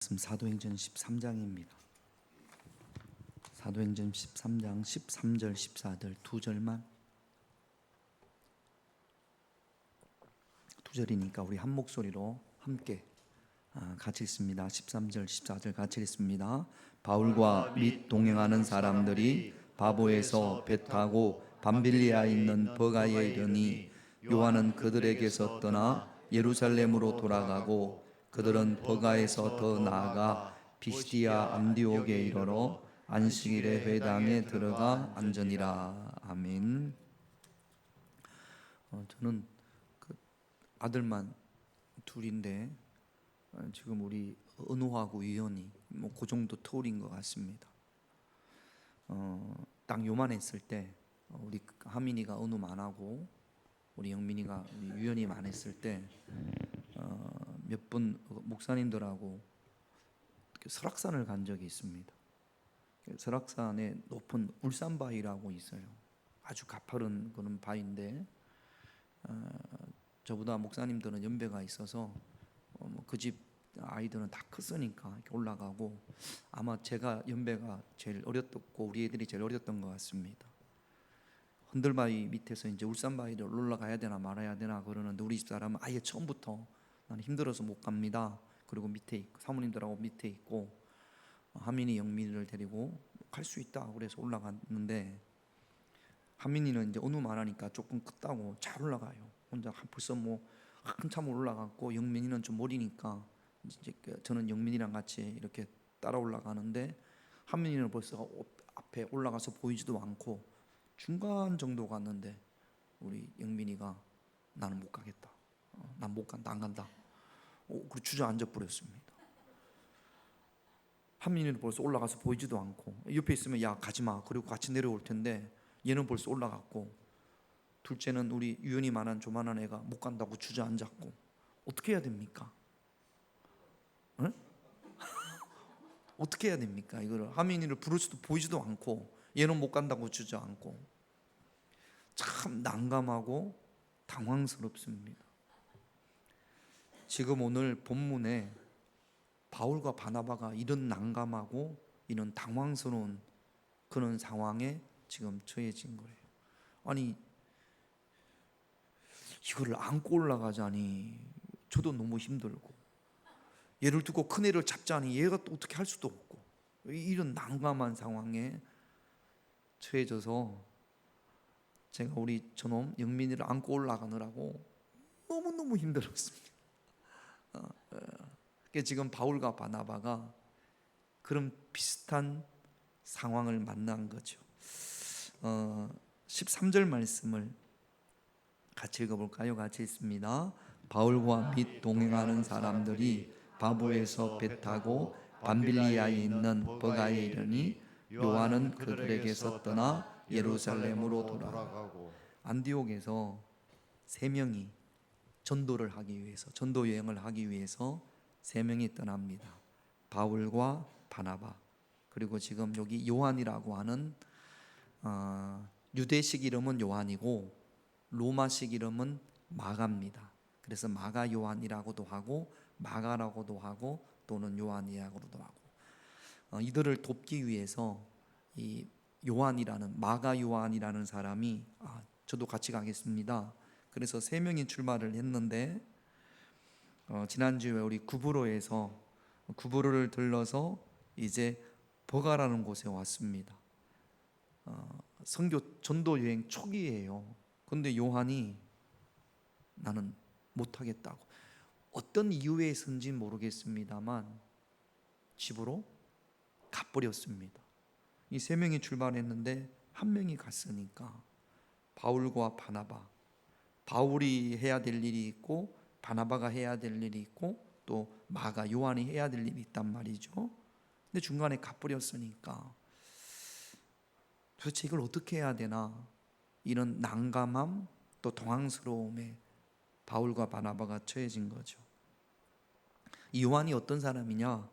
말씀 사도행전 13장입니다. 사도행전 13장 13절 14절 두 절만, 두 절이니까 우리 한 목소리로 함께 같이 읽습니다. 13절 14절 같이 읽습니다. 바울과 및 동행하는 사람들이 바보에서 배 타고 밤빌리아에 있는 버가에 이르니 요한은 그들에게서 떠나 예루살렘으로 돌아가고 그들은 버가에서 더 나아가 비시디아 안디옥에 이르러 안식일의 회당에 들어가 앉으니라. 아멘. 저는 그 아들만 둘인데 지금 우리 은호하고 유연이 그 정도 터울인 것 같습니다. 딱 요만했을 때 우리 하민이가 은호만 하고 우리 영민이가 우리 유연이만 했을 때 몇 분 목사님들하고 설악산을 간 적이 있습니다. 설악산에 높은 울산바위라고 있어요. 아주 가파른 그런 바위인데 저보다 목사님들은 연배가 있어서 그 집 아이들은 다 컸으니까 이렇게 올라가고, 아마 제가 연배가 제일 어렸고 우리 애들이 제일 어렸던 것 같습니다. 흔들바위 밑에서 이제 울산바위를 올라가야 되나 말아야 되나 그러는데 우리 집 사람은 아예 처음부터 나는 힘들어서 못 갑니다. 그리고 밑에 있고 사모님들하고 밑에 있고 하민이 영민이를 데리고 갈 수 있다 그래서 올라갔는데, 하민이는 이제 은우만 하니까 조금 크다고 잘 올라가요. 혼자 벌써 한참 올라갔고, 영민이는 좀 어리니까 이제 저는 영민이랑 같이 이렇게 따라 올라가는데 하민이는 벌써 앞에 올라가서 보이지도 않고 중간 정도 갔는데 우리 영민이가 나는 못 가겠다. 난 못 간다, 안 간다. 그리고 주저앉아 버렸습니다. 하민이는 벌써 올라가서 보이지도 않고 옆에 있으면 야 가지마 그리고 같이 내려올 텐데 얘는 벌써 올라갔고, 둘째는 우리 유연이만한 조만한 애가 못 간다고 주저앉았고, 어떻게 해야 됩니까? 응? 어떻게 해야 됩니까? 이거를 하민이를 부를 수도 보이지도 않고 얘는 못 간다고 주저앉고 참 난감하고 당황스럽습니다. 지금 오늘 본문에 바울과 바나바가 이런 난감하고 이런 당황스러운 그런 상황에 지금 처해진 거예요. 아니 이거를 안고 올라가자니 저도 너무 힘들고, 얘를 두고 큰 애를 잡자니 얘가 또 어떻게 할 수도 없고, 이런 난감한 상황에 처해져서 제가 우리 저놈 영민이를 안고 올라가느라고 너무너무 힘들었습니다. 지금 바울과 바나바가 그런 비슷한 상황을 만난 거죠. 13절 말씀을 같이 읽어볼까요? 같이 읽습니다. 바울과 및 동행하는 사람들이 바보에서 배 타고 밤빌리아에 있는 버가에 이르니 요한은 그들에게서 떠나 예루살렘으로 돌아가고, 안디옥에서 세 명이 전도를 하기 위해서, 전도 여행을 하기 위해서 세 명이 떠납니다. 바울과 바나바, 그리고 지금 여기 요한이라고 하는 유대식 이름은 요한이고 로마식 이름은 마가입니다. 그래서 마가 요한이라고도 하고 마가라고도 하고 또는 요한이라고도 하고, 이들을 돕기 위해서 이 요한이라는 마가 요한이라는 사람이 저도 같이 가겠습니다. 그래서 세 명이 출발을 했는데 지난주에 우리 구브로를 들러서 이제 버가라는 곳에 왔습니다. 선교 전도 여행 초기예요. 근데 요한이 나는 못하겠다고, 어떤 이유에서인지 모르겠습니다만 집으로 가버렸습니다. 이 세 명이 출발했는데 한 명이 갔으니까 바울과 바나바, 바울이 해야 될 일이 있고 바나바가 해야 될 일이 있고 또 마가 요한이 해야 될 일이 있단 말이죠. 근데 중간에 가버렸으니까 도대체 이걸 어떻게 해야 되나, 이런 난감함 또 당황스러움에 바울과 바나바가 처해진 거죠. 이 요한이 어떤 사람이냐?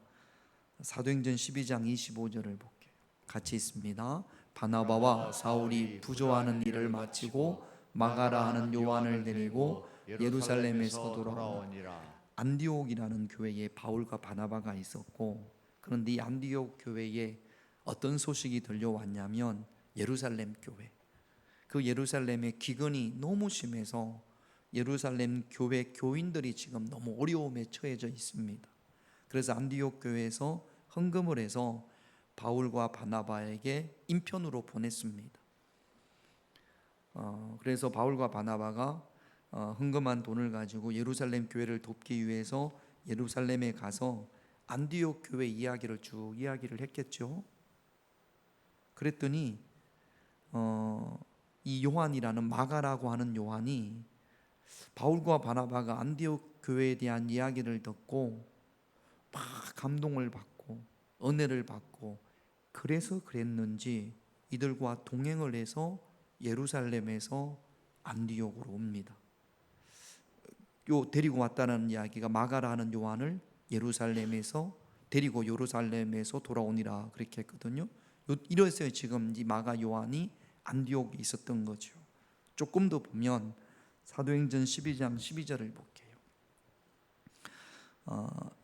사도행전 12장 25절을 볼게요. 같이 있습니다. 바나바와 사울이 부조하는 일을 마치고 마가라 하는 요한을 데리고 예루살렘에서 돌아오니라. 안디옥이라는 교회에 바울과 바나바가 있었고, 그런데 이 안디옥 교회에 어떤 소식이 들려왔냐면 예루살렘 교회, 그 예루살렘의 기근이 너무 심해서 예루살렘 교회 교인들이 지금 너무 어려움에 처해져 있습니다. 그래서 안디옥 교회에서 헌금을 해서 바울과 바나바에게 인편으로 보냈습니다. 그래서 바울과 바나바가 헌금한 돈을 가지고 예루살렘 교회를 돕기 위해서 예루살렘에 가서 안디옥 교회 이야기를 쭉 이야기를 했겠죠. 그랬더니 이 요한이라는 마가라고 하는 요한이 바울과 바나바가 안디옥 교회에 대한 이야기를 듣고 막 감동을 받고 은혜를 받고, 그래서 그랬는지 이들과 동행을 해서 예루살렘에서 안디옥으로 옵니다. 요 데리고 왔다는 이야기가 마가라는 요한을 예루살렘에서 데리고 예루살렘에서 돌아오니라 그렇게 했거든요. 이래서 지금 이 마가 요한이 안디옥에 있었던 거죠. 조금 더 보면 사도행전 12장 12절을 볼게요.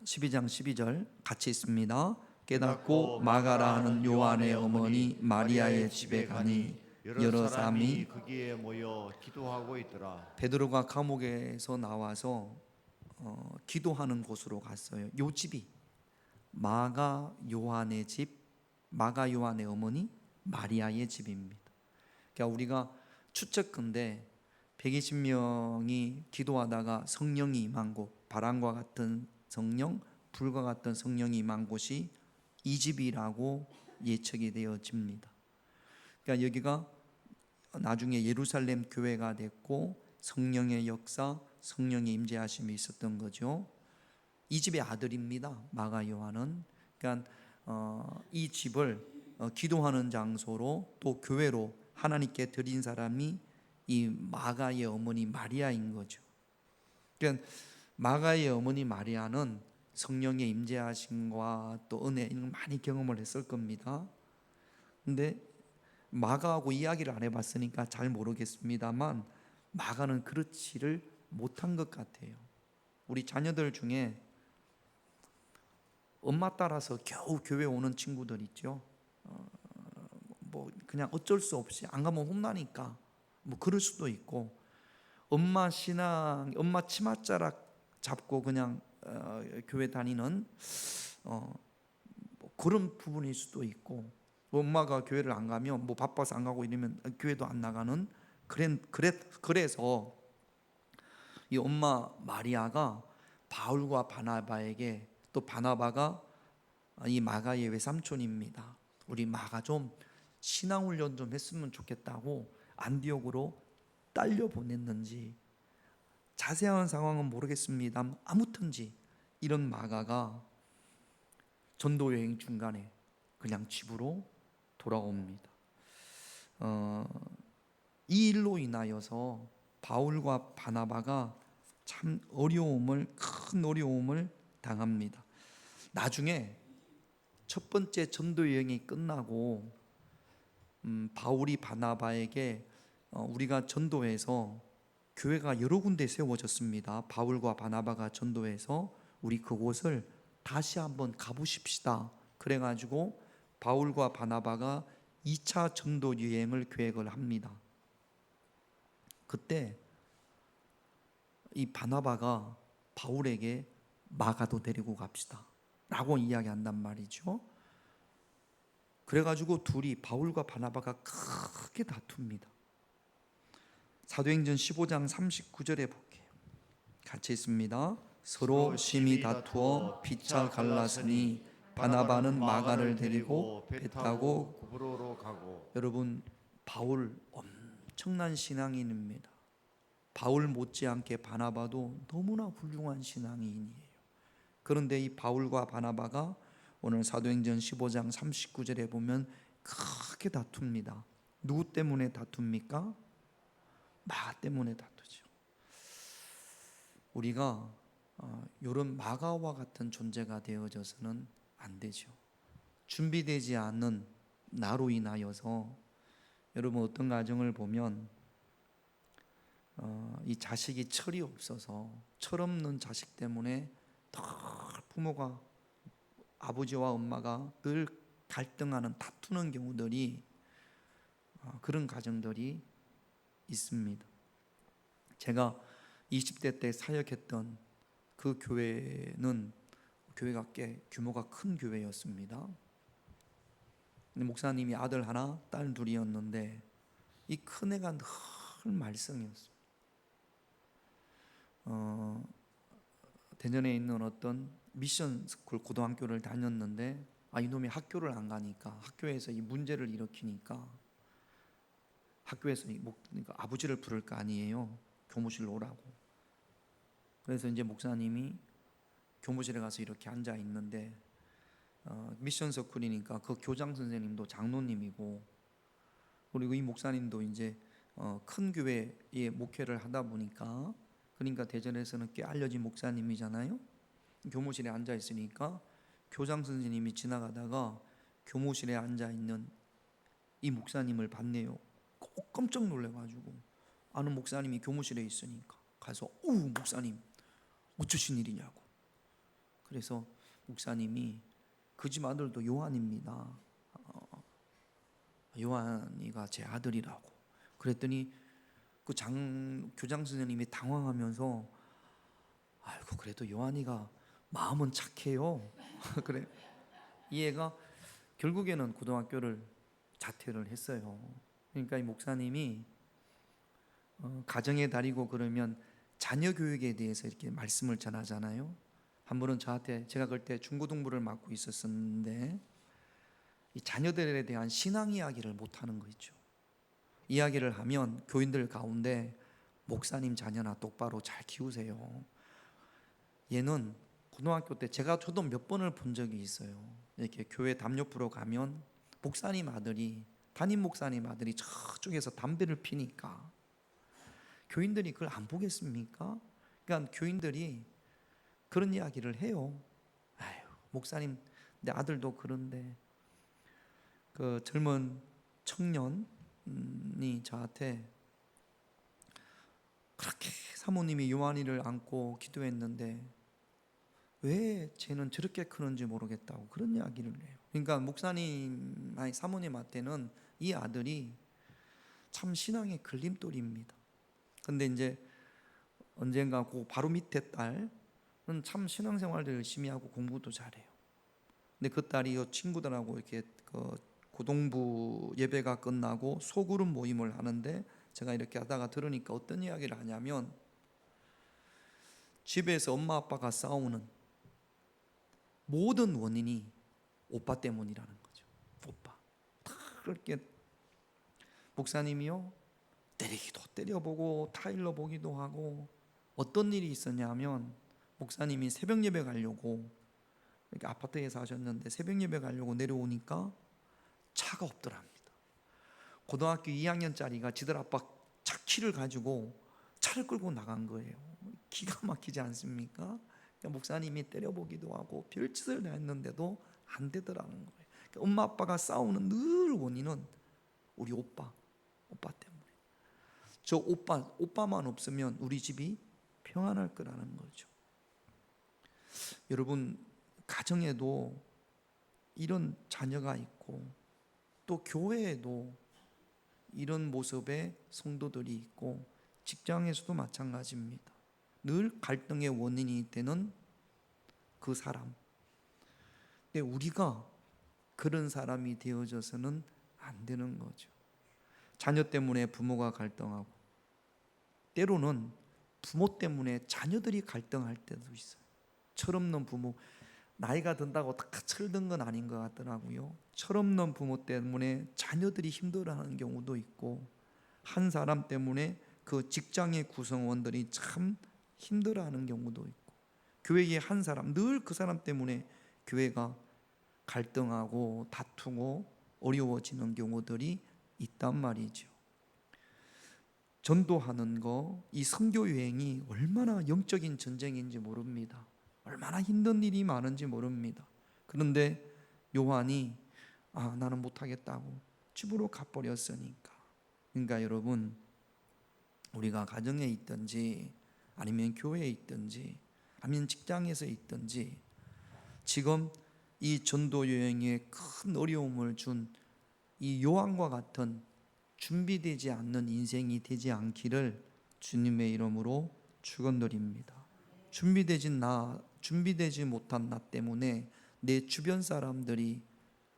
12장 12절 같이 있습니다. 깨닫고 마가라 하는 요한의 어머니 마리아의 집에 가니 여러 사람이 거기에 모여 기도하고 있더라. 베드로가 감옥에서 나와서 기도하는 곳으로 갔어요. 요 집이 마가 요한의 집, 마가 요한의 어머니 마리아의 집입니다. 그러니까 우리가 추측컨대 120명이 기도하다가 성령이 임한 곳, 바람과 같은 성령, 불과 같은 성령이 임한 곳이 이 집이라고 예측이 되어집니다. 그러니까 여기가 나중에 예루살렘 교회가 됐고 성령의 역사, 성령의 임재하심이 있었던 거죠. 이 집의 아들입니다. 마가 요한은. 그러니까 이 집을 기도하는 장소로 또 교회로 하나님께 드린 사람이 이 마가의 어머니 마리아인 거죠. 그러니까 마가의 어머니 마리아는 성령의 임재하심과 또 은혜 이런 많이 경험을 했을 겁니다. 근데 마가하고 이야기를 안 해봤으니까 잘 모르겠습니다만 마가는 그렇지를 못한 것 같아요. 우리 자녀들 중에 엄마 따라서 겨우 교회 오는 친구들 있죠. 뭐 그냥 어쩔 수 없이 안 가면 혼나니까 뭐 그럴 수도 있고, 엄마 신앙, 엄마 치맛자락 잡고 그냥 교회 다니는 뭐 그런 부분일 수도 있고, 엄마가 교회를 안 가면 뭐 바빠서 안 가고 이러면 교회도 안 나가는 그래서 이 엄마 마리아가 바울과 바나바에게, 또 바나바가 이 마가의 외삼촌입니다. 우리 마가 좀 신앙 훈련 좀 했으면 좋겠다고 안디옥으로 딸려 보냈는지 자세한 상황은 모르겠습니다. 아무튼지 이런 마가가 전도 여행 중간에 그냥 집으로 돌아옵니다. 이 일로 인하여서 바울과 바나바가 참 큰 어려움을 당합니다. 나중에 첫 번째 전도 여행이 끝나고 바울이 바나바에게 우리가 전도해서 교회가 여러 군데 세워졌습니다. 바울과 바나바가 전도해서 우리 그곳을 다시 한번 가보십시다. 그래가지고 바울과 바나바가 2차 전도 여행을 계획을 합니다. 그때 이 바나바가 바울에게 마가도 데리고 갑시다 라고 이야기한단 말이죠. 그래가지고 둘이 바울과 바나바가 크게 다툽니다. 사도행전 15장 39절에 볼게요. 같이 있습니다. 서로 심히 다투어 피차 갈랐으니 바나바는 마가를 데리고 배 타고 구브로로 가고. 여러분, 바울 엄청난 신앙인입니다. 바울 못지않게 바나바도 너무나 훌륭한 신앙인이에요. 그런데 이 바울과 바나바가 오늘 사도행전 15장 39절에 보면 크게 다툽니다. 누구 때문에 다툽니까? 마가 때문에 다투죠. 우리가 이런 마가와 같은 존재가 되어져서는 안 되죠. 준비되지 않은 나로 인하여서 여러분 어떤 가정을 보면 이 자식이 철이 없어서 철없는 자식 때문에 늘 부모가 아버지와 엄마가 늘 갈등하는 다투는 경우들이 그런 가정들이 있습니다. 제가 20대 때 사역했던 그 교회가 꽤 규모가 큰 교회였습니다. 근데 목사님이 아들 하나, 딸 둘이었는데 이 큰애가 늘 말썽이었어요. 대전에 있는 어떤 미션 스쿨 고등학교를 다녔는데 이놈이 학교를 안 가니까 학교에서 이 문제를 일으키니까 학교에서 그러니까 아버지를 부를 거 아니에요. 교무실로 오라고. 그래서 이제 목사님이 교무실에 가서 이렇게 앉아 있는데 미션 서클이니까 그 교장 선생님도 장로님이고 그리고 이 목사님도 이제 큰 교회에 목회를 하다 보니까 그러니까 대전에서는 꽤 알려진 목사님이잖아요. 교무실에 앉아 있으니까 교장 선생님이 지나가다가 교무실에 앉아 있는 이 목사님을 봤네요. 꼭 깜짝 놀래가지고 아는 목사님이 교무실에 있으니까 가서 목사님 어쩌신 일이냐고. 그래서 목사님이 그 집 아들도 요한입니다. 요한이가 제 아들이라고. 그랬더니 그 교장 선생님이 당황하면서 아이고 그래도 요한이가 마음은 착해요. 그래. 이 애가 결국에는 고등학교를 자퇴를 했어요. 그러니까 이 목사님이 가정의 달이고 그러면 자녀 교육에 대해서 이렇게 말씀을 전하잖아요. 한 번은 저한테 제가 그때 중고등부를 맡고 있었는데 이 자녀들에 대한 신앙 이야기를 못하는 거 있죠. 이야기를 하면 교인들 가운데 목사님 자녀나 똑바로 잘 키우세요. 얘는 고등학교 때 저도 몇 번을 본 적이 있어요. 이렇게 교회 담요프로 가면 담임 목사님 아들이 저쪽에서 담배를 피니까 교인들이 그걸 안 보겠습니까? 그러니까 교인들이 그런 이야기를 해요. 아유, 목사님, 내 아들도 그런데 그 젊은 청년이 저한테 그렇게 사모님이 요한이를 안고 기도했는데 왜 쟤는 저렇게 크는지 모르겠다고 그런 이야기를 해요. 그러니까 목사님, 사모님한테는 이 아들이 참 신앙의 걸림돌입니다. 근데 이제 언젠가 그 바로 밑에 딸은 참 신앙생활도 열심히 하고 공부도 잘해요. 근데 그 딸이 친구들하고 이렇게 그 고동부 예배가 끝나고 소그룹 모임을 하는데 제가 이렇게 하다가 들으니까 어떤 이야기를 하냐면 집에서 엄마 아빠가 싸우는 모든 원인이 오빠 때문이라는 거죠. 오빠. 그렇게 목사님이요 때리기도 때려보고 타일러 보기도 하고 어떤 일이 있었냐면 목사님이 새벽 예배 가려고 이렇게 아파트에 사셨는데 새벽 예배 가려고 내려오니까 차가 없더랍니다. 고등학교 2학년짜리가 지들 아빠 차 키를 가지고 차를 끌고 나간 거예요. 기가 막히지 않습니까? 그러니까 목사님이 때려보기도 하고 별짓을 했는데도 안 되더라는 거예요. 그러니까 엄마 아빠가 싸우는 늘 원인은 우리 오빠 때문에. 저 오빠만 없으면 우리 집이 평안할 거라는 거죠. 여러분 가정에도 이런 자녀가 있고 또 교회에도 이런 모습의 성도들이 있고 직장에서도 마찬가지입니다. 늘 갈등의 원인이 되는 그 사람. 근데 우리가 그런 사람이 되어져서는 안 되는 거죠. 자녀 때문에 부모가 갈등하고 때로는 부모 때문에 자녀들이 갈등할 때도 있어요. 철없는 부모, 나이가 든다고 다 철든 건 아닌 것 같더라고요. 철없는 부모 때문에 자녀들이 힘들어하는 경우도 있고 한 사람 때문에 그 직장의 구성원들이 참 힘들어하는 경우도 있고 교회의 한 사람, 늘 그 사람 때문에 교회가 갈등하고 다투고 어려워지는 경우들이 있단 말이죠. 전도하는 거, 이 선교 여행이 얼마나 영적인 전쟁인지 모릅니다. 얼마나 힘든 일이 많은지 모릅니다. 그런데 요한이 나는 못하겠다고 집으로 가버렸으니까. 그러니까 여러분 우리가 가정에 있든지 아니면 교회에 있든지 아니면 직장에서 있든지 지금 이 전도 여행에 큰 어려움을 준 이 요한과 같은 준비되지 않는 인생이 되지 않기를 주님의 이름으로 축원드립니다. 준비되지 못한 나 때문에 내 주변 사람들이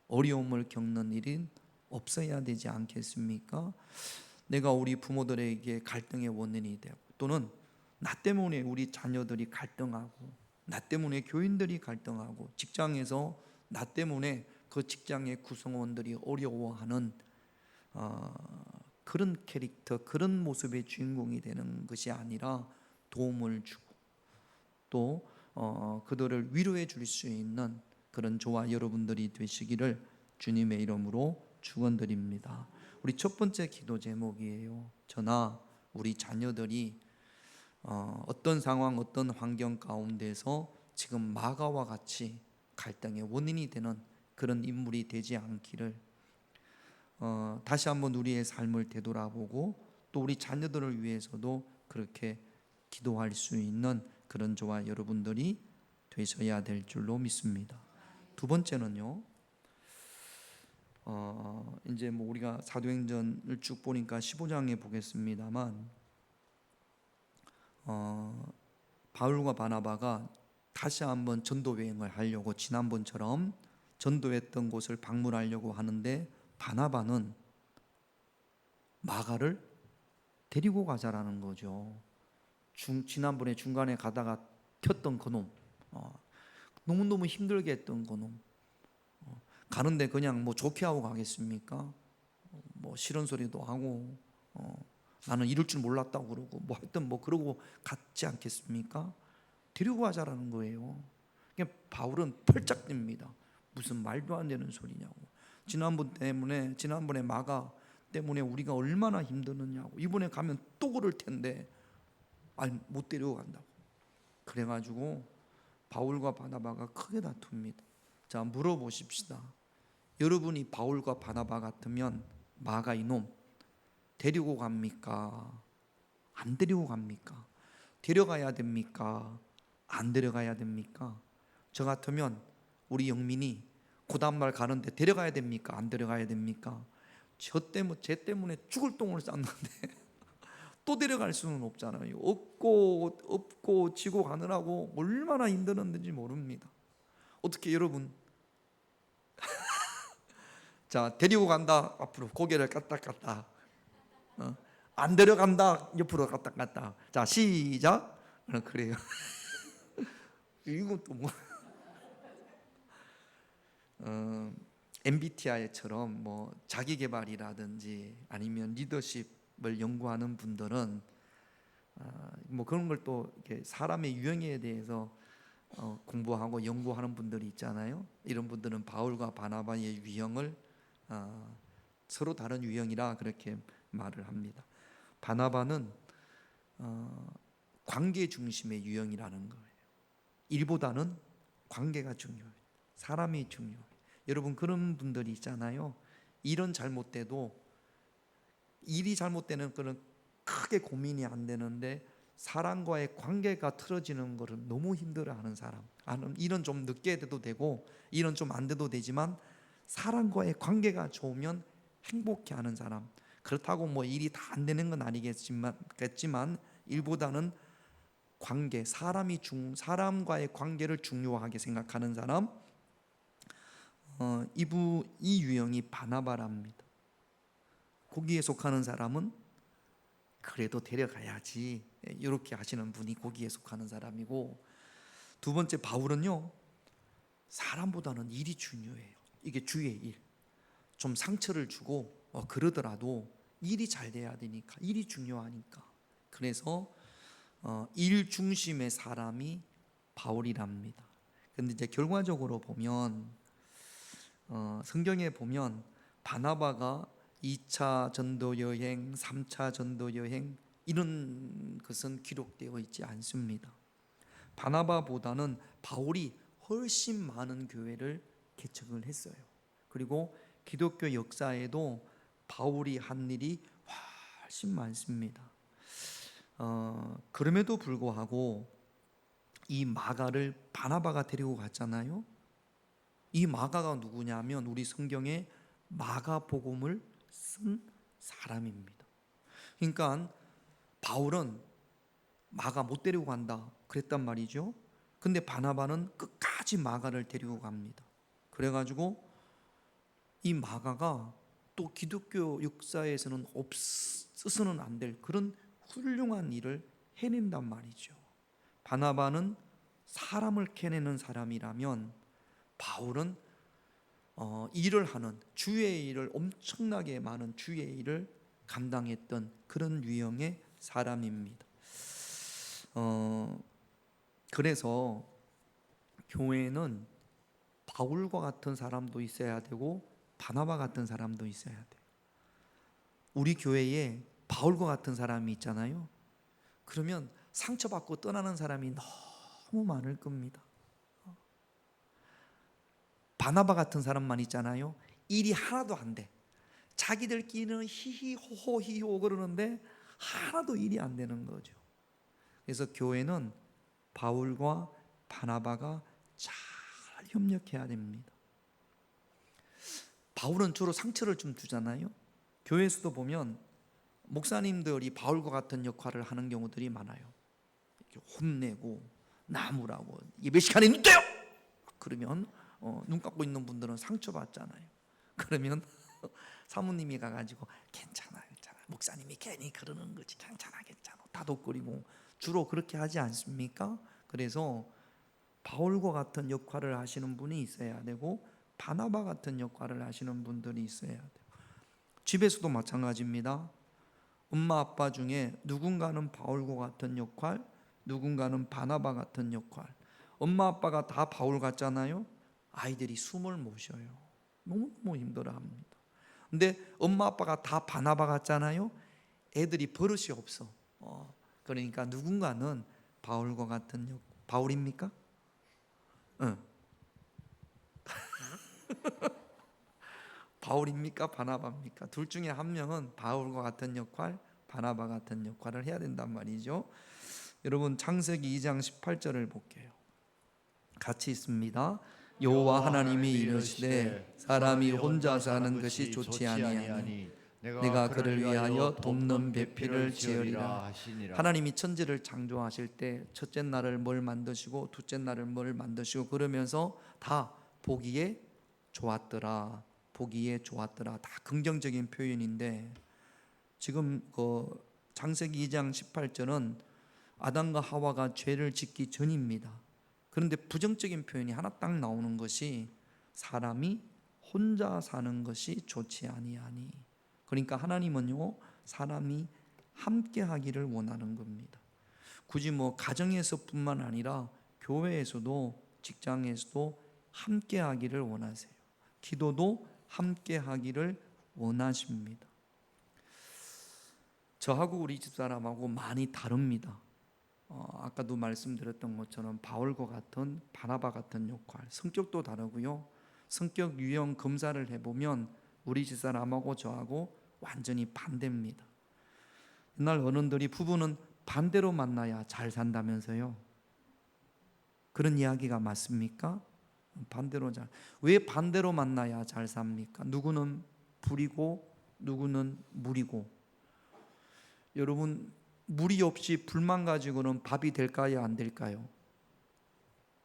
어려움을 겪는 일은 없어야 되지 않겠습니까? 내가 우리 부모들에게 갈등의 원인이 되고, 또는 나 때문에 우리 자녀들이 갈등하고, 나 때문에 교인들이 갈등하고, 직장에서 나 때문에 그 직장의 구성원들이 어려워하는 그런 캐릭터, 그런 모습의 주인공이 되는 것이 아니라 도움을 주고 또 그들을 위로해 줄 수 있는 그런 저와 여러분들이 되시기를 주님의 이름으로 축원드립니다. 우리 첫 번째 기도 제목이에요. 저나 우리 자녀들이 어떤 상황, 어떤 환경 가운데서 지금 마가와 같이 갈등의 원인이 되는 그런 인물이 되지 않기를 다시 한번 우리의 삶을 되돌아보고 또 우리 자녀들을 위해서도 그렇게 기도할 수 있는 그런 저와 여러분들이 되셔야 될 줄로 믿습니다. 두 번째는요, 이제 뭐 우리가 사도행전을 쭉 보니까 15장에 보겠습니다만, 바울과 바나바가 다시 한번 전도 여행을 하려고 지난번처럼 전도했던 곳을 방문하려고 하는데, 바나바는 마가를 데리고 가자라는 거죠. 지난번에 중간에 가다가 튀었던 그놈, 너무너무 힘들게 했던 그놈, 가는데 그냥 뭐 좋게 하고 가겠습니까? 뭐 싫은 소리도 하고, 나는 이럴 줄 몰랐다고 그러고, 뭐 하여튼 뭐 그러고 갔지 않겠습니까? 데리고 가자라는 거예요. 그러니까 바울은 펄쩍 뜁니다. 무슨 말도 안 되는 소리냐고. 지난번에 마가 때문에 우리가 얼마나 힘드느냐고. 이번에 가면 또 그럴 텐데, 아니 못 데리고 간다고. 그래가지고 바울과 바나바가 크게 다툽니다. 자, 물어보십시다. 여러분이 바울과 바나바 같으면 마가 이놈 데리고 갑니까? 안 데리고 갑니까? 데려가야 됩니까? 안 데려가야 됩니까? 저 같으면 우리 영민이 그 다음날 가는데 데려가야 됩니까? 안 데려가야 됩니까? 쟤 때문에 죽을 똥을 쌌는데 또 데려갈 수는 없잖아요. 업고 지고 가느라고 얼마나 힘들었는지 모릅니다. 어떻게 여러분, 자, 데리고 간다 앞으로 고개를 까딱까딱, 안 데려간다 옆으로 까딱까딱. 자, 시작. 그래요. 이건 또 뭐 MBTI처럼 뭐 자기 개발이라든지 아니면 리더십을 연구하는 분들은 뭐 그런 걸 또 사람의 유형에 대해서 공부하고 연구하는 분들이 있잖아요. 이런 분들은 바울과 바나바의 유형을 서로 다른 유형이라 그렇게 말을 합니다. 바나바는 관계 중심의 유형이라는 거예요. 일보다는 관계가 중요해요. 사람이 중요해요. 여러분, 그런 분들이 있잖아요. 일이 잘못되는 그런 크게 고민이 안 되는데 사람과의 관계가 틀어지는 것을 너무 힘들어하는 사람. 일은 좀 늦게 돼도 되고 일은 좀 안 돼도 되지만 사람과의 관계가 좋으면 행복해하는 사람. 그렇다고 뭐 일이 다 안 되는 건 아니겠지만 일보다는 관계, 사람과의 관계를 중요하게 생각하는 사람, 이 유형이 바나바랍니다. 거기에 속하는 사람은 그래도 데려가야지, 이렇게 하시는 분이 거기에 속하는 사람이고, 두 번째 바울은요, 사람보다는 일이 중요해요. 이게 주의 일. 좀 상처를 주고 그러더라도 일이 잘 돼야 되니까, 일이 중요하니까. 그래서 일 중심의 사람이 바울이랍니다. 근데 이제 결과적으로 보면 성경에 보면 바나바가 2차 전도 여행, 3차 전도 여행 이런 것은 기록되어 있지 않습니다. 바나바보다는 바울이 훨씬 많은 교회를 개척을 했어요. 그리고 기독교 역사에도 바울이 한 일이 훨씬 많습니다. 그럼에도 불구하고 이 마가를 바나바가 데리고 갔잖아요. 이 마가가 누구냐면 우리 성경에 마가복음을 쓴 사람입니다. 그러니까 바울은 마가 못 데리고 간다 그랬단 말이죠. 근데 바나바는 끝까지 마가를 데리고 갑니다. 그래가지고 이 마가가 또 기독교 역사에서는 없어서는 안 될 그런 훌륭한 일을 해낸단 말이죠. 바나바는 사람을 캐내는 사람이라면 바울은 일을 하는 주의 일을 엄청나게 많은 주의 일을 감당했던 그런 유형의 사람입니다. 그래서 교회는 바울과 같은 사람도 있어야 되고 바나바 같은 사람도 있어야 돼요. 우리 교회에 바울과 같은 사람이 있잖아요. 그러면 상처받고 떠나는 사람이 너무 많을 겁니다. 바나바 같은 사람만 있잖아요. 일이 하나도 안 돼. 자기들끼리는 히히호호 히호 그러는데 하나도 일이 안 되는 거죠. 그래서 교회는 바울과 바나바가 잘 협력해야 됩니다. 바울은 주로 상처를 좀 주잖아요. 교회에서도 보면 목사님들이 바울과 같은 역할을 하는 경우들이 많아요. 혼내고 나무라고 예배 시간에 눈 떼요! 그러면 눈 감고 있는 분들은 상처받잖아요. 그러면 사모님이 가가지고 괜찮아 목사님이 괜히 그러는 거지 괜찮아 다독거리고 주로 그렇게 하지 않습니까? 그래서 바울과 같은 역할을 하시는 분이 있어야 되고 바나바 같은 역할을 하시는 분들이 있어야 돼요. 집에서도 마찬가지입니다. 엄마 아빠 중에 누군가는 바울과 같은 역할, 누군가는 바나바 같은 역할. 엄마 아빠가 다 바울 같잖아요. 아이들이 숨을 못 쉬어요. 너무너무 힘들어합니다. 근데 엄마 아빠가 다 바나바 같잖아요. 애들이 버릇이 없어. 그러니까 누군가는 바울과 같은 바울입니까? 응. 바울입니까? 바나바입니까? 둘 중에 한 명은 바울과 같은 역할, 바나바 같은 역할을 해야 된단 말이죠. 여러분 창세기 2장 18절을 볼게요. 같이 있습니다. 여호와 하나님이 이르시되 사람이 혼자 사는 것이 좋지 아니하니 내가 그를 위하여 돕는 배필을 지으리라 하시니라. 하나님이 천지를 창조하실 때 첫째 날을 뭘 만드시고 둘째 날을 뭘 만드시고 그러면서 다 보기에 좋았더라. 보기에 좋았더라. 다 긍정적인 표현인데 지금 창세기 2장 18절은 아담과 하와가 죄를 짓기 전입니다. 그런데 부정적인 표현이 하나 딱 나오는 것이 사람이 혼자 사는 것이 좋지 아니하니. 그러니까 하나님은요 사람이 함께 하기를 원하는 겁니다. 굳이 가정에서뿐만 아니라 교회에서도 직장에서도 함께 하기를 원하세요. 기도도 함께 하기를 원하십니다. 저하고 우리 집사람하고 많이 다릅니다. 아까도 말씀드렸던 것처럼 바울과 같은 바나바 같은 역할, 성격도 다르고요. 성격 유형 검사를 해보면 우리 집사람하고 저하고 완전히 반대입니다. 옛날 어른들이 부부는 반대로 만나야 잘 산다면서요. 그런 이야기가 맞습니까? 반대로 왜 반대로 만나야 잘 삽니까? 누구는 불이고 누구는 물이고. 여러분 물이 없이 불만 가지고는 밥이 될까요? 안 될까요?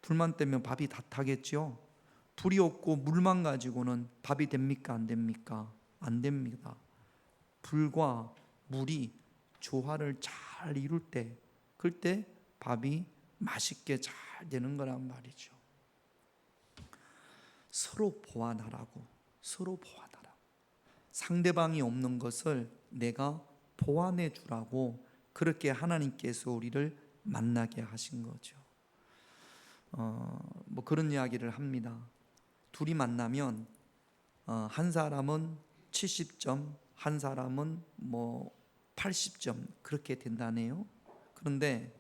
불만 때문에 밥이 다 타겠죠? 불이 없고 물만 가지고는 밥이 됩니까? 안 됩니까? 안 됩니다. 불과 물이 조화를 잘 이룰 때 그때 밥이 맛있게 잘 되는 거란 말이죠. 서로 보완하라고. 상대방이 없는 것을 내가 보완해 주라고 그렇게 하나님께서 우리를 만나게 하신 거죠. 그런 이야기를 합니다. 둘이 만나면 한 사람은 70점, 한 사람은 80점 그렇게 된다네요. 그런데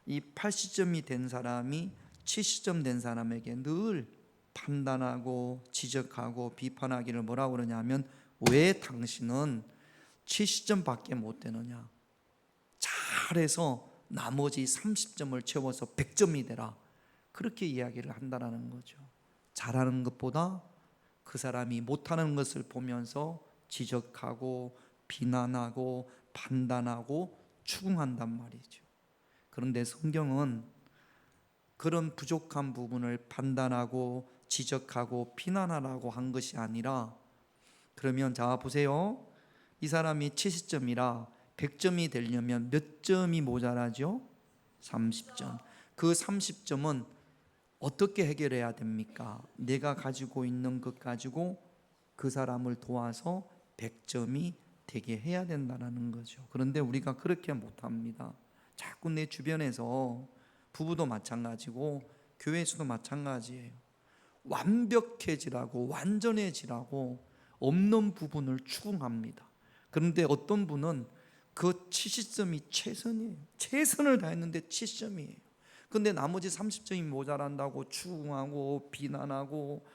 이 80점이 된 사람이 70점 된 사람에게 늘 판단하고 지적하고 비판하기를 뭐라고 그러냐면 왜 당신은 70점밖에 못 되느냐? 잘 잘해서 나머지 30점을 채워서 100점이 되라, 그렇게 이야기를 한다라는 거죠. 잘하는 것보다 그 사람이 못하는 것을 보면서 지적하고 비난하고 판단하고 추궁한단 말이죠. 그런데 성경은 그런 부족한 부분을 판단하고 지적하고 비난하라고 한 것이 아니라, 그러면 자 보세요. 이 사람이 70점이라 100점이 되려면 몇 점이 모자라죠? 30점. 그 30점은 어떻게 해결해야 됩니까? 내가 가지고 있는 것 가지고 그 사람을 도와서 100점이 되게 해야 된다는 거죠. 그런데 우리가 그렇게 못합니다. 자꾸 내 주변에서, 부부도 마찬가지고 교회에서도 마찬가지예요, 완벽해지라고 완전해지라고 없는 부분을 추궁합니다. 그런데 어떤 분은 그 70점이 최선이에요. 최선을 다했는데 70점이에요. 근데 나머지 30점이 모자란다고 추궁하고 비난하고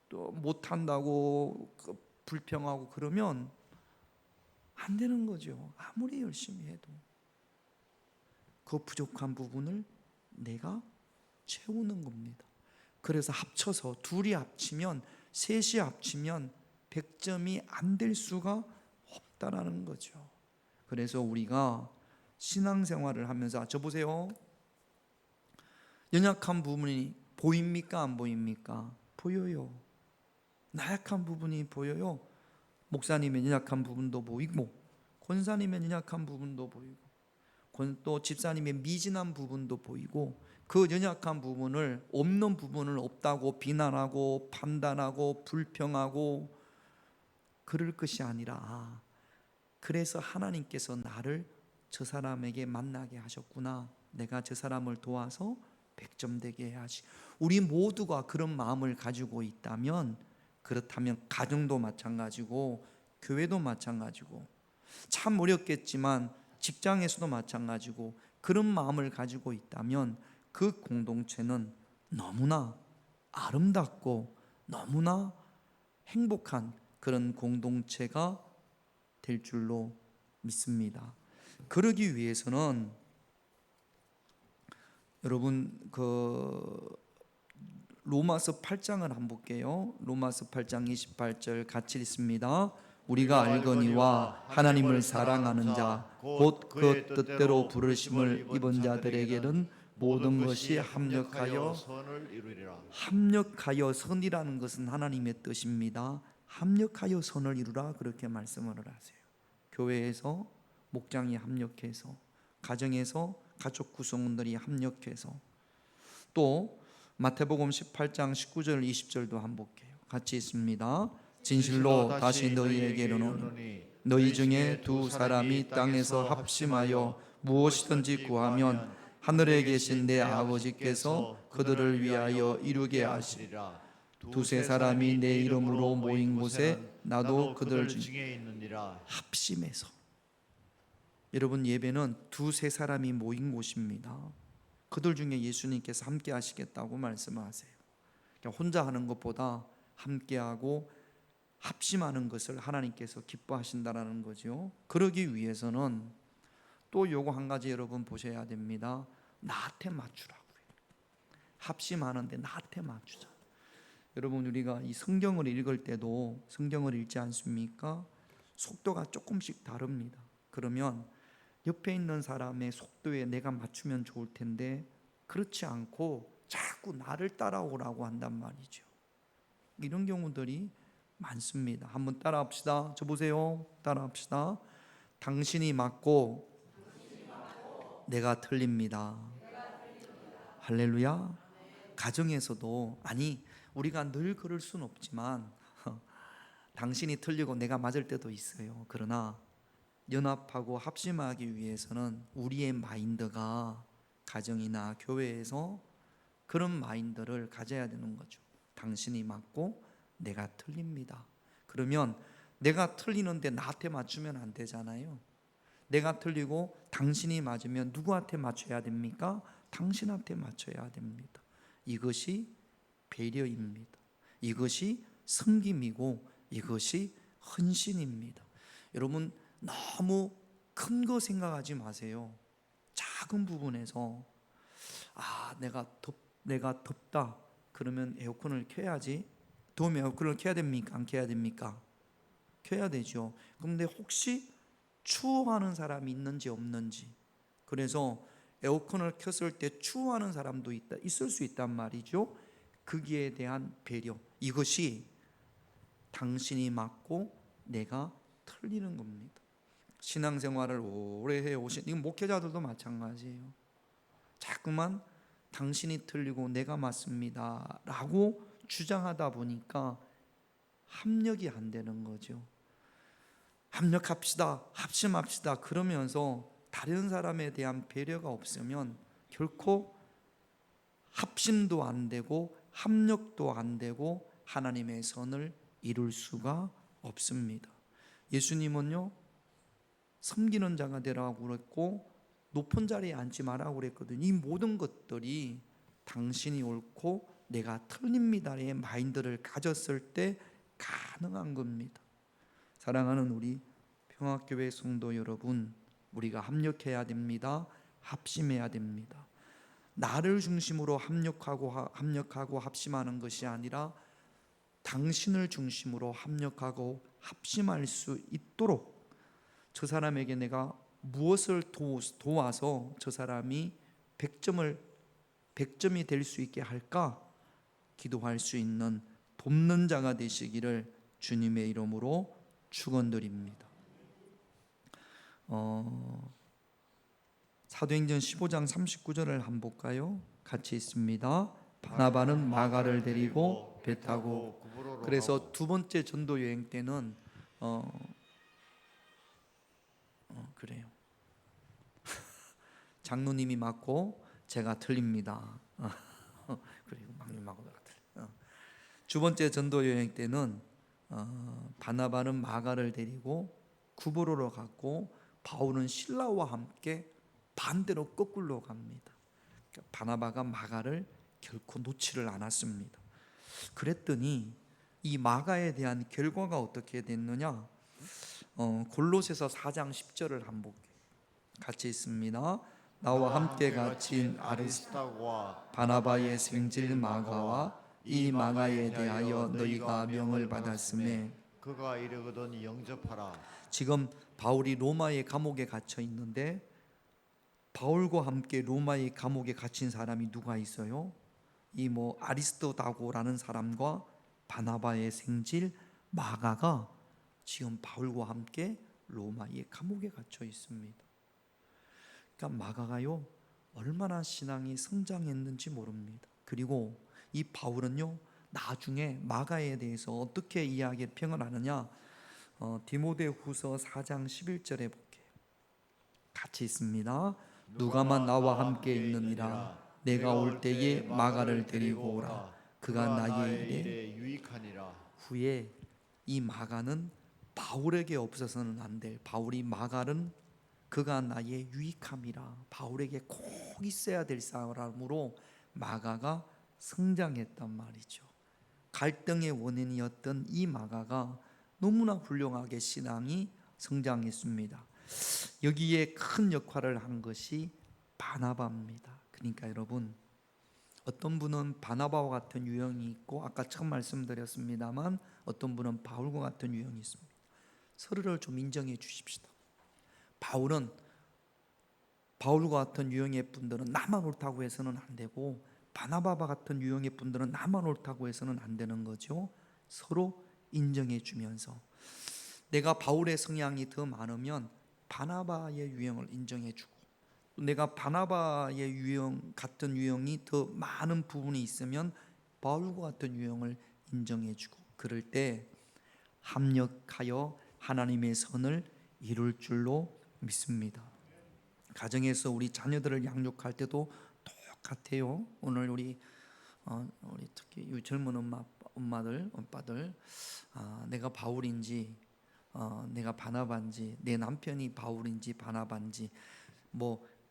또 못한다고 불평하고 그러면 안 되는 거죠. 아무리 열심히 해도 그 부족한 부분을 내가 채우는 겁니다. 그래서 합쳐서 둘이 합치면, 셋이 합치면 100점이 안 될 수가 없다라는 거죠. 그래서 우리가 신앙생활을 하면서, 저 보세요, 연약한 부분이 보입니까 안 보입니까? 보여요. 나약한 부분이 보여요. 목사님의 연약한 부분도 보이고, 권사님의 연약한 부분도 보이고, 또 집사님의 미진한 부분도 보이고, 그 연약한 부분을, 없는 부분을 없다고 비난하고 판단하고 불평하고 그럴 것이 아니라, 그래서 하나님께서 나를 저 사람에게 만나게 하셨구나, 내가 저 사람을 도와서 100점 되게 해야지. 우리 모두가 그런 마음을 가지고 있다면, 그렇다면 가정도 마찬가지고 교회도 마찬가지고 참 어렵겠지만 직장에서도 마찬가지고 그런 마음을 가지고 있다면 그 공동체는 너무나 아름답고 너무나 행복한 그런 공동체가 될 줄로 믿습니다. 그러기 위해서는 여러분 로마서 8장을 한번 볼게요. 로마서 8장 28절 같이 읽습니다. 우리가 알거니와 하나님을 사랑하는 자 곧 그 뜻대로 부르심을 입은 자들에게는 모든 것이 합력하여 선을 이루리라. 합력하여 선이라는 것은 하나님의 뜻입니다. 합력하여 선을 이루라, 그렇게 말씀을 하세요. 교회에서 목장이 합력해서, 가정에서 가족 구성원들이 합력해서, 또 마태복음 18장 19절 20절도 한번 볼게요. 같이 있습니다. 진실로 다시 너희에게 이르노니 너희 중에 두 사람이 땅에서 합심하여 무엇이든지 구하면 하늘에 계신 내 아버지께서 그들을 위하여 이루게 하시리라. 두세 사람이 내 이름으로 모인 곳에 나도 그들 중에 있느니라. 합심해서, 여러분 예배는 두세 사람이 모인 곳입니다. 그들 중에 예수님께서 함께 하시겠다고 말씀하세요. 그러니까 혼자 하는 것보다 함께하고 합심하는 것을 하나님께서 기뻐하신다라는 거죠. 그러기 위해서는 또 요거 한 가지 여러분 보셔야 됩니다. 나한테 맞추라고요. 합심하는데 나한테 맞추자. 여러분 우리가 이 성경을 읽을 때도 성경을 읽지 않습니까? 속도가 조금씩 다릅니다. 그러면 옆에 있는 사람의 속도에 내가 맞추면 좋을 텐데 그렇지 않고 자꾸 나를 따라오라고 한단 말이죠. 이런 경우들이 많습니다. 한번 따라합시다. 저 보세요. 따라합시다. 당신이 맞고 내가 틀립니다. 할렐루야. 가정에서도, 아니 우리가 늘 그럴 수는 없지만 당신이 틀리고 내가 맞을 때도 있어요. 그러나 연합하고 합심하기 위해서는 우리의 마인드가 가정이나 교회에서 그런 마인드를 가져야 되는 거죠. 당신이 맞고 내가 틀립니다. 그러면 내가 틀리는데 나한테 맞추면 안 되잖아요. 내가 틀리고 당신이 맞으면 누구한테 맞춰야 됩니까? 당신한테 맞춰야 됩니다. 이것이 배려입니다. 이것이 섬김이고 이것이 헌신입니다. 여러분 너무 큰 거 생각하지 마세요. 작은 부분에서 내가 덥다 그러면 에어컨을 켜야지. 더우면 에어컨을 켜야 됩니까? 안 켜야 됩니까? 켜야 되죠. 그런데 혹시 추워하는 사람이 있는지 없는지, 그래서 에어컨을 켰을 때 추워하는 사람도 있을 수 있단 말이죠. 거기에 대한 배려, 이것이 당신이 맞고 내가 틀리는 겁니다. 신앙생활을 오래 해오신 이건 목회자들도 마찬가지예요. 자꾸만 당신이 틀리고 내가 맞습니다 라고 주장하다 보니까 합력이 안 되는 거죠. 합력합시다, 합심합시다 그러면서 다른 사람에 대한 배려가 없으면 결코 합심도 안 되고 합력도 안 되고 하나님의 선을 이룰 수가 없습니다. 예수님은요, 섬기는 자가 되라고 그랬고 높은 자리에 앉지 말라고 그랬거든요. 이 모든 것들이 당신이 옳고 내가 틀립니다의 마인드를 가졌을 때 가능한 겁니다. 사랑하는 우리 평화교회 성도 여러분, 우리가 합력해야 됩니다. 합심해야 됩니다. 나를 중심으로 합력하고 합심하는 것이 아니라 당신을 중심으로 합력하고 합심할 수 있도록 저 사람에게 내가 무엇을 도와서 저 사람이 100점이 될 수 있게 할까 기도할 수 있는 돕는 자가 되시기를 주님의 이름으로 축원드립니다. 사도행전 15장 39절을 한번 볼까요? 같이 있습니다. 바나바는 마가를 데리고 배 타고, 그래서 두 번째 전도 여행 때는 그래요. 장로님이 맞고 제가 틀립니다. 그리고 막님하고 내가 틀려. 두 번째 전도 여행 때는 바나바는 마가를 데리고 구브로로 갔고 바울은 실라와 함께 반대로 거꾸로 갑니다. 바나바가 마가를 결코 놓지를 않았습니다. 그랬더니 이 마가에 대한 결과가 어떻게 됐느냐? 골로새서 4장 10절을 한번 볼게요. 같이 있습니다. 나와 함께 갇힌 아리스타고와 바나바의 생질 마가와 이 마가에 대하여 너희가 명을 받았음에 그가 이르거든 영접하라. 지금 바울이 로마의 감옥에 갇혀 있는데 바울과 함께 로마의 감옥에 갇힌 사람이 누가 있어요? 이 아리스토다고라는 사람과 바나바의 생질 마가가 지금 바울과 함께 로마의 감옥에 갇혀 있습니다. 그러니까 마가가요 얼마나 신앙이 성장했는지 모릅니다. 그리고 이 바울은요 나중에 마가에 대해서 어떻게 평을 하느냐, 디모데후서 4장 11절에 볼게요. 같이 있습니다. 누가만 나와 함께 있느니라. 내가 올 때에 마가를 데리고 오라. 그가 나의 일에 유익하니라. 후에 이 마가는 바울에게 없어서는 안 될, 바울이 마가는 그가 나의 유익함이라, 바울에게 꼭 있어야 될 사람으로 마가가 성장했단 말이죠. 갈등의 원인이었던 이 마가가 너무나 훌륭하게 신앙이 성장했습니다. 여기에 큰 역할을 한 것이 바나바입니다. 그러니까 여러분, 어떤 분은 바나바와 같은 유형이 있고 아까 처음 말씀드렸습니다만 어떤 분은 바울과 같은 유형이 있습니다. 서로를 좀 인정해 주십시다. 바울은 바울과 같은 유형의 분들은 나만 옳다고 해서는 안 되고 바나바와 같은 유형의 분들은 나만 옳다고 해서는 안 되는 거죠. 서로 인정해 주면서 내가 바울의 성향이 더 많으면 바나바의 유형을 인정해 주고, 내가 바나바의 유형 같은 유형이 더 많은 부분이 있으면 바울과 같은 유형을 인정해 주고, 그럴 때 합력하여 하나님의 선을 이룰 줄로 믿습니다. 가정에서 우리 자녀들을 양육할 때도 똑같아요. 오늘 우리 특히 젊은 엄마들, 오빠들, 내가 바울인지 내가 바나바인지, 내 남편이 바울인지 바나바인지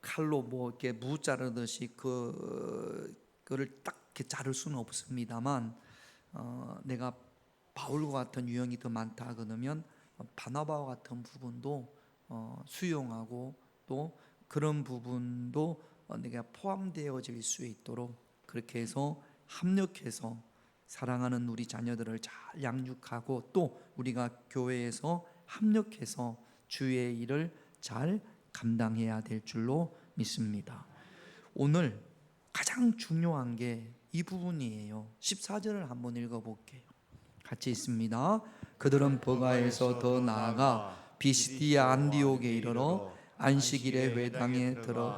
칼로 이렇게 무 자르듯이 그거를 딱 이렇게 자를 수는 없습니다만, 내가 바울과 같은 유형이 더 많다 그러면 바나바와 같은 부분도 수용하고 또 그런 부분도 내가 포함되어질 수 있도록 그렇게 해서 합력해서 사랑하는 우리 자녀들을 잘 양육하고 또 우리가 교회에서 합력해서 주의 일을 잘 감당해야 될 줄로 믿습니다. 오늘 가장 중요한 게 이 부분이에요. 14절을 한번 읽어볼게요. 같이 있습니다. 그들은 버가에서 더 나아가 비시디아 안디옥에 이르러 안식일에 회당에 들어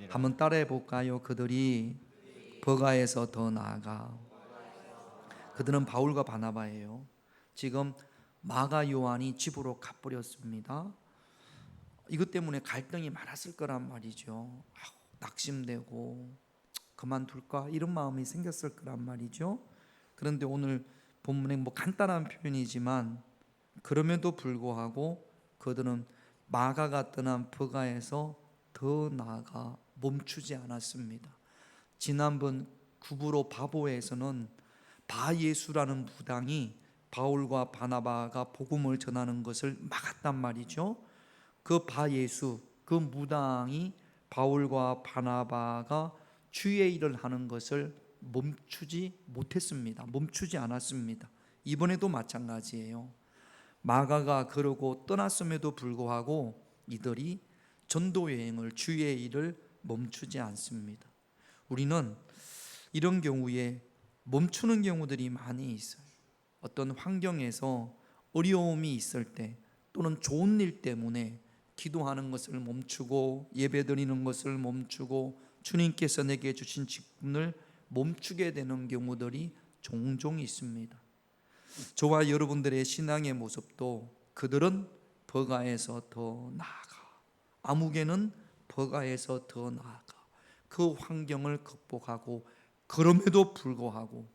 한번 따라해 볼까요? 그들이 버가에서 더 나아가, 그들은 바울과 바나바예요. 지금 마가 요한이 집으로 가버렸습니다. 이것 때문에 갈등이 많았을 거란 말이죠. 낙심되고 그만둘까 이런 마음이 생겼을 거란 말이죠. 그런데 오늘 본문에 간단한 표현이지만 그럼에도 불구하고 그들은 마가가 떠난 버가에서 더 나아가 멈추지 않았습니다. 지난번 구브로 바보에서는 바예수라는 무당이 바울과 바나바가 복음을 전하는 것을 막았단 말이죠. 그 바예수, 그 무당이 바울과 바나바가 주의 일을 하는 것을 멈추지 못했습니다. 멈추지 않았습니다. 이번에도 마찬가지예요. 마가가 그러고 떠났음에도 불구하고 이들이 전도 여행을, 주의 일을 멈추지 않습니다. 우리는 이런 경우에 멈추는 경우들이 많이 있어요. 어떤 환경에서 어려움이 있을 때 또는 좋은 일 때문에 기도하는 것을 멈추고 예배드리는 것을 멈추고 주님께서 내게 주신 직분을 멈추게 되는 경우들이 종종 있습니다. 저와 여러분들의 신앙의 모습도 그들은 버가에서 더 나아가, 아무개는 버가에서 더 나아가 그 환경을 극복하고 그럼에도 불구하고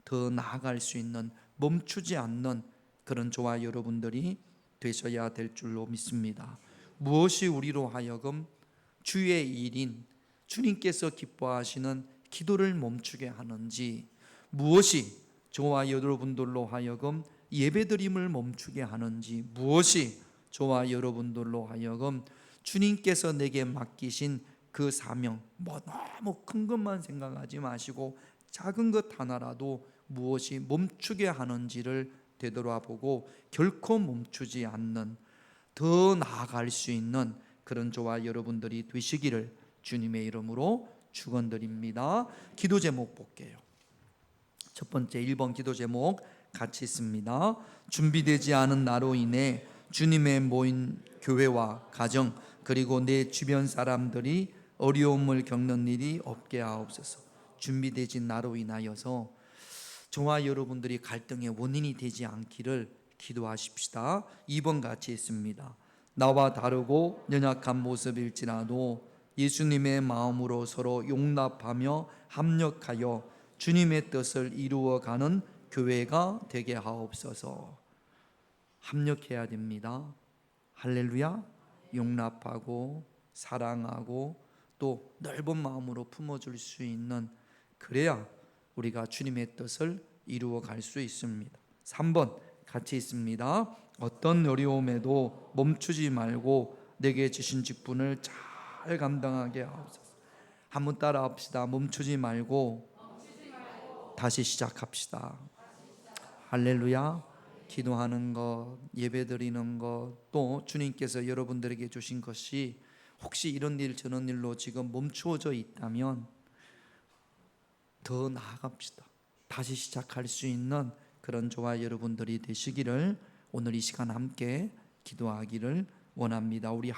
더 나아갈 수 있는, 멈추지 않는 그런 저와 여러분들이 되셔야 될 줄로 믿습니다. 무엇이 우리로 하여금 주의 일인 주님께서 기뻐하시는 기도를 멈추게 하는지, 무엇이 저와 여러분들로 하여금 예배드림을 멈추게 하는지, 무엇이 저와 여러분들로 하여금 주님께서 내게 맡기신 그 사명, 너무 큰 것만 생각하지 마시고 작은 것 하나라도 무엇이 멈추게 하는지를 되돌아보고 결코 멈추지 않는, 더 나아갈 수 있는 그런 저와 여러분들이 되시기를 주님의 이름으로 축원드립니다. 기도 제목 볼게요. 첫 번째 1번 기도 제목 같이 있습니다. 준비되지 않은 나로 인해 주님의 모인 교회와 가정 그리고 내 주변 사람들이 어려움을 겪는 일이 없게 하옵소서. 준비되지 나로 인하여서 저와 여러분들이 갈등의 원인이 되지 않기를 기도하십시다. 2번 같이 있습니다. 나와 다르고 연약한 모습일지라도 예수님의 마음으로 서로 용납하며 합력하여 주님의 뜻을 이루어가는 교회가 되게 하옵소서. 합력해야 됩니다. 할렐루야. 용납하고 사랑하고 또 넓은 마음으로 품어줄 수 있는, 그래야 우리가 주님의 뜻을 이루어갈 수 있습니다. 3번 같이 있습니다. 어떤 어려움에도 멈추지 말고 내게 주신 직분을 잘 감당하게 하옵소서. 한번 따라 합시다. 멈추지 말고 다시 시작합시다. 할렐루야. 기도하는 것, 예배드리는 것, 또 주님께서 여러분들에게 주신 것이 혹시 이런 일 저런 일로 지금 멈추어져 있다면 더 나아갑시다. 다시 시작할 수 있는 그런 저와 여러분들이 되시기를 오늘 이 시간 함께 기도하기를 원합니다. 우리